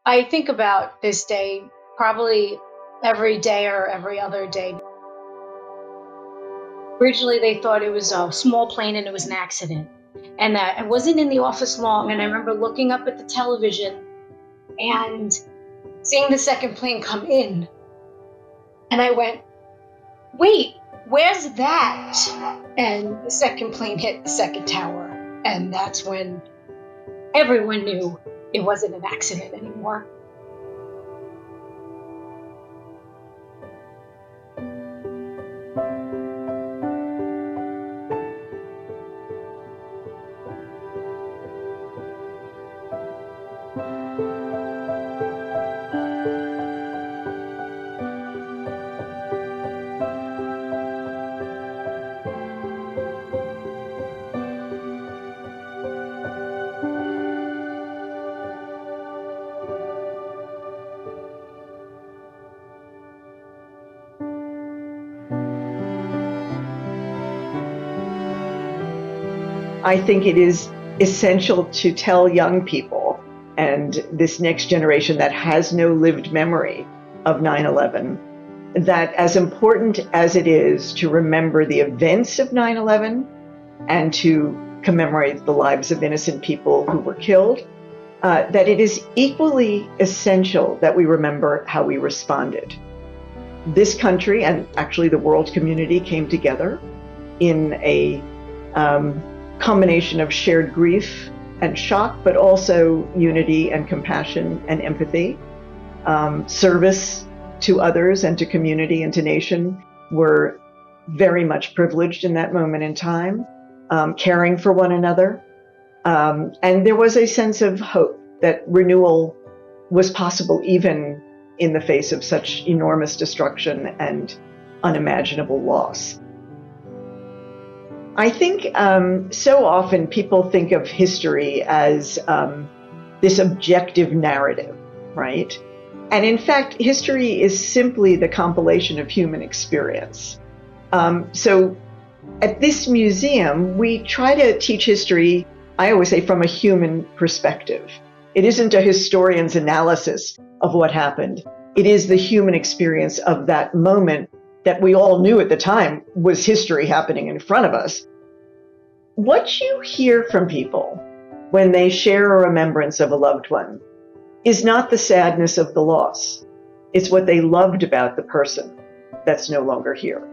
I think about this day probably every day or every other day. Originally, they thought it was a small plane and it was an accident, and that I wasn't in the office long. And I remember looking up at the television and seeing the second plane come in. And I went, wait, where's that? And the second plane hit the second tower. And that's when everyone knew it wasn't an accident anymore. I think it is essential to tell young people and this next generation that has no lived memory of 9/11 that as important as it is to remember the events of 9/11 and to commemorate the lives of innocent people who were killed, that it is equally essential that we remember how we responded. This country and actually the world community came together in a combination of shared grief and shock, but also unity and compassion and empathy. Service to others and to community and to nation were very much privileged in that moment in time, caring for one another. And there was a sense of hope that renewal was possible even in the face of such enormous destruction and unimaginable loss. I think so often people think of history as this objective narrative, right? And in fact, history is simply the compilation of human experience. So at this museum, we try to teach history, I always say, from a human perspective. It isn't a historian's analysis of what happened. It is the human experience of that moment that we all knew at the time was history happening in front of us. What you hear from people when they share a remembrance of a loved one is not the sadness of the loss. It's what they loved about the person that's no longer here.